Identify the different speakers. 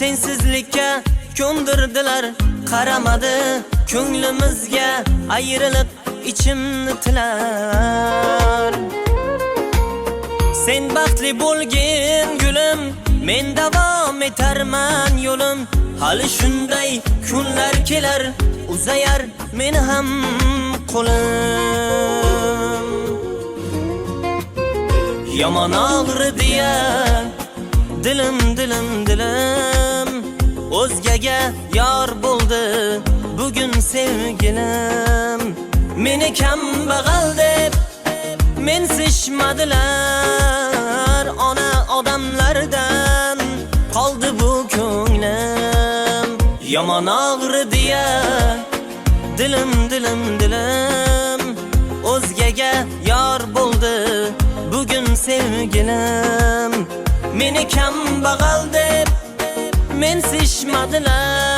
Speaker 1: sensizlikka ko'ndirdilar. Qaramadi ko'nglimizga, ayrilib ichimni tilar. Sen baxtli bo'lgin gulim, men davom etarman yo'lim. Hali shunday kunlar kelar, uzayar meni ham qo'lim. Yomon og'ridi ya dilim, o'zgaga yor bo'ldi bugun sevgilim. Meni kambag'al deb mensishmadilar, ona odamlardan qoldi bu ko'nglim. Yomon og'ridi ya dilim, o'zgaga yor bo'ldi bugun sevgilim. Meni kambag'al deb mensishmadilar,